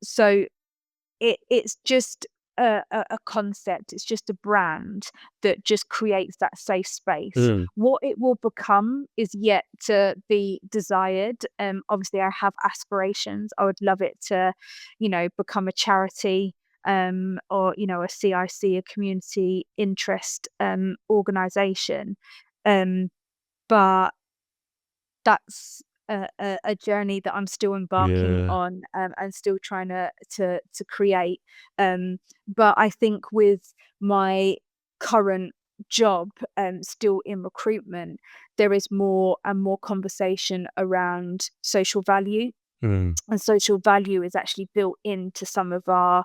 So it's just a concept. It's just a brand that just creates that safe space. Mm. What it will become is yet to be desired. Obviously, I have aspirations. I would love it to, become a charity, or a CIC, a community interest organization. But that's a journey that I'm still embarking Yeah. on, and still trying to create. But I think with my current job, still in recruitment, there is more and more conversation around social value. Mm. And social value is actually built into some of our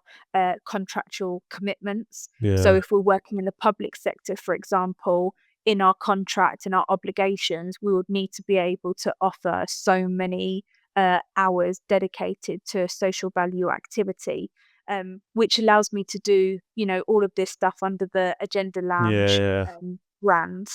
contractual commitments. So Yeah. if we're working in the public sector, for example, in our contract and our obligations, we would need to be able to offer so many hours dedicated to social value activity, which allows me to do, all of this stuff under the Agenda Yeah, Lounge yeah. brand.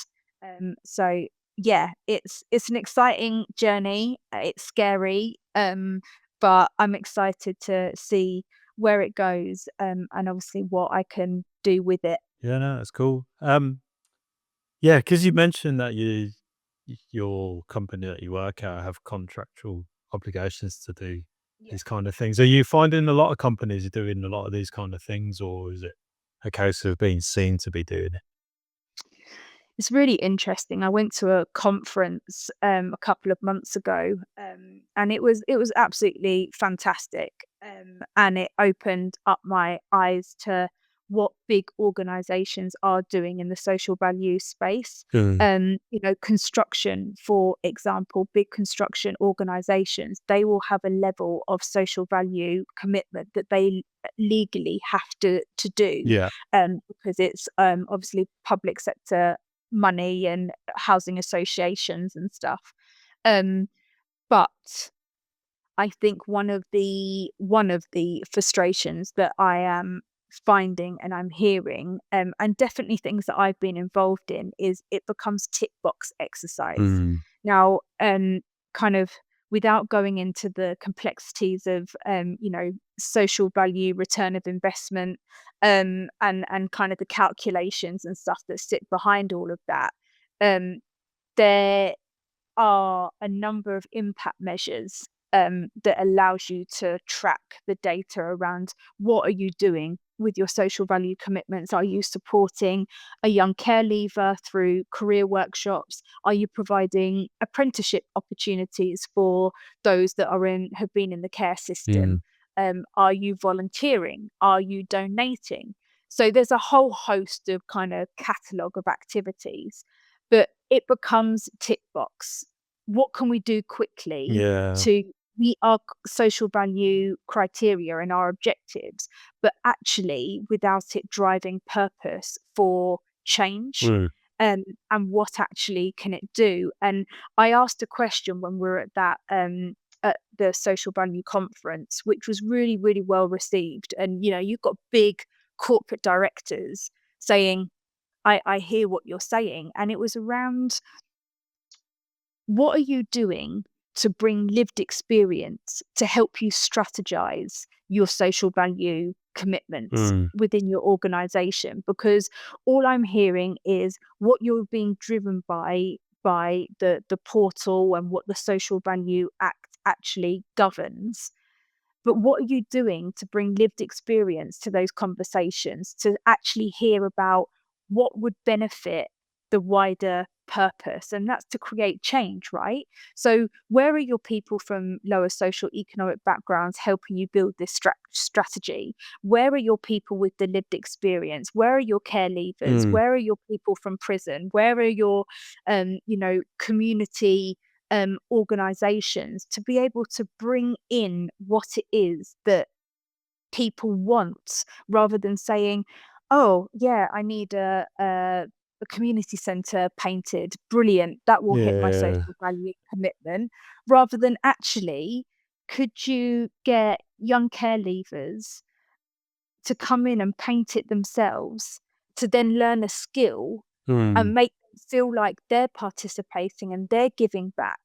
So yeah, it's an exciting journey. It's scary, but I'm excited to see where it goes, and obviously what I can do with it. Yeah, no, that's cool. Yeah, because you mentioned that your company that you work at have contractual obligations to do Yeah. these kind of things. Are you finding a lot of companies are doing a lot of these kind of things, or is it a case of being seen to be doing it? It's really interesting. I went to a conference a couple of months ago, and it was absolutely fantastic, and it opened up my eyes to what big organisations are doing in the social value space. Mm. Construction, for example, big construction organisations, they will have a level of social value commitment that they legally have to do, Yeah. because it's obviously public sector money and housing associations and stuff. Um, but I think one of the frustrations that I am finding and I'm hearing, and definitely things that I've been involved in, is it becomes tick box exercise. Mm. Now, kind of without going into the complexities of, social value, return of investment, and kind of the calculations and stuff that sit behind all of that, um, there are a number of impact measures, that allows you to track the data around what are you doing with your social value commitments. Are you supporting a young care leaver through career workshops? Are you providing apprenticeship opportunities for those that have been in the care system? Mm. Are you volunteering? Are you donating? So there's a whole host of kind of catalogue of activities, but it becomes tick box. What can we do quickly Yeah. to meet our social value criteria and our objectives, but actually without it driving purpose for change? Mm. And what actually can it do? And I asked a question when we were at the social value conference, which was really, really well received. And you've got big corporate directors saying, I hear what you're saying. And it was around, what are you doing to bring lived experience to help you strategize your social value commitments Mm. within your organization? Because all I'm hearing is what you're being driven by the portal and what the social value act actually governs. But what are you doing to bring lived experience to those conversations, to actually hear about what would benefit the wider purpose? And that's to create change, right? So, where are your people from lower social economic backgrounds helping you build this strategy? Where are your people with the lived experience? Where are your care leavers? Mm. Where are your people from prison? Where are your, community organizations, to be able to bring in what it is that people want, rather than saying, "Oh, yeah, I need a community center painted. Brilliant, that will hit my Yeah. social value commitment." Rather than actually, could you get young care leavers to come in and paint it themselves, to then learn a skill Mm. and make them feel like they're participating and they're giving back.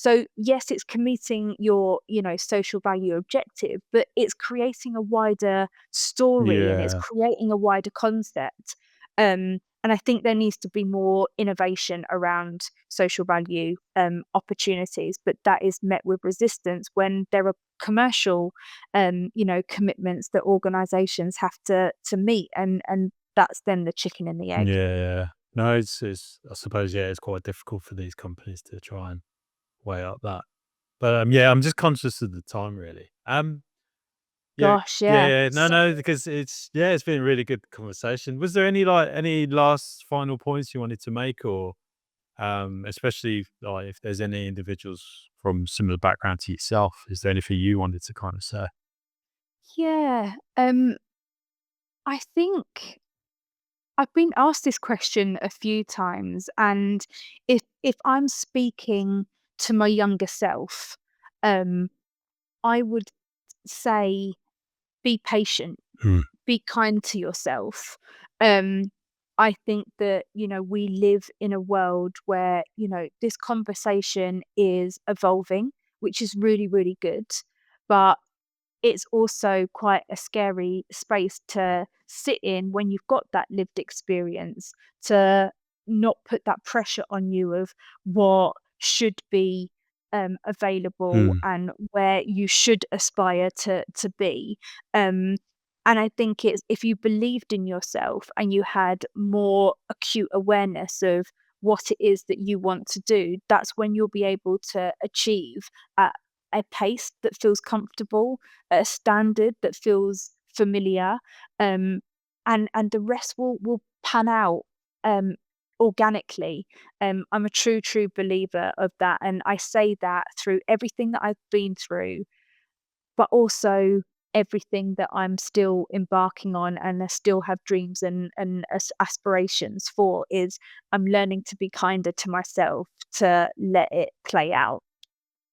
So yes, it's committing your, social value objective, but it's creating a wider story and it's Yeah. creating a wider concept. And I think there needs to be more innovation around social value opportunities, but that is met with resistance when there are commercial, commitments that organisations have to meet, and that's then the chicken and the egg. Yeah, yeah. No, it's I suppose, yeah, it's quite difficult for these companies to try and weigh up that. But, yeah, I'm just conscious of the time really. Yeah, Gosh, yeah, yeah. yeah. No, So no, because it's been a really good conversation. Was there any last final points you wanted to make or, especially, like, if there's any individuals from similar background to yourself, is there anything you wanted to kind of say? yeah, I think I've been asked this question a few times, and if I'm speaking to my younger self, um, I would say be patient, Mm, be kind to yourself. Um, I think that, we live in a world where, this conversation is evolving, which is really, really good. But it's also quite a scary space to sit in when you've got that lived experience, to not put that pressure on you of what should be available mm, and where you should aspire to be. Um, and I think it's if you believed in yourself and you had more acute awareness of what it is that you want to do, that's when you'll be able to achieve at a pace that feels comfortable, at a standard that feels familiar, um, and the rest will pan out um, organically. I'm a true believer of that, and I say that through everything that I've been through, but also everything that I'm still embarking on and I still have dreams and aspirations for. Is I'm learning to be kinder to myself to let it play out.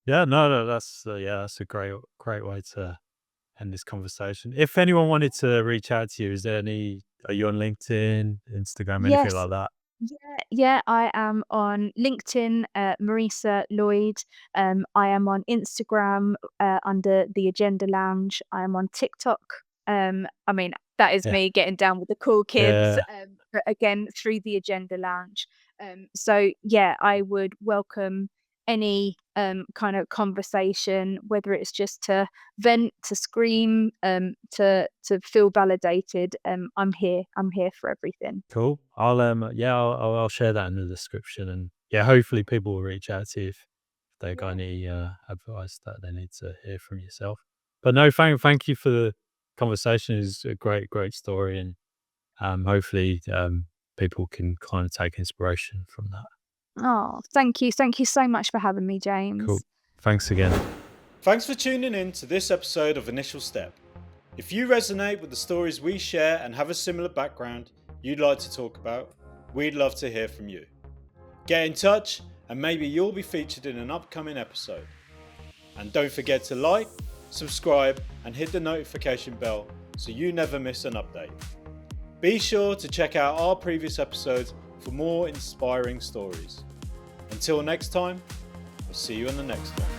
yeah, no, no, that's a great way to end this conversation. If anyone wanted to reach out to you, are you on LinkedIn, Instagram, anything Yes. like that? Yeah, I am on LinkedIn, Marisa Lloyd. I am on Instagram under the Agenda Lounge. I am on TikTok. I mean, that is Yeah, me getting down with the cool kids, yeah. but again through the Agenda Lounge. So yeah, I would welcome any kind of conversation, whether it's just to vent, to scream, to feel validated. I'm here. I'm here for everything. Cool. I'll share that in the description, and yeah, hopefully people will reach out to you if they got Yeah. any advice that they need to hear from yourself. But no, thank you for the conversation. It's a great story, and hopefully people can kind of take inspiration from that. Oh, thank you. Thank you so much for having me, Cool. James. Thanks again. Thanks for tuning in to this episode of Initial Step. If you resonate with the stories we share and have a similar background you'd like to talk about, we'd love to hear from you. Get in touch and maybe you'll be featured in an upcoming episode. And don't forget to like, subscribe and hit the notification bell so you never miss an update. Be sure to check out our previous episodes for more inspiring stories. Until next time, I'll see you on the next one.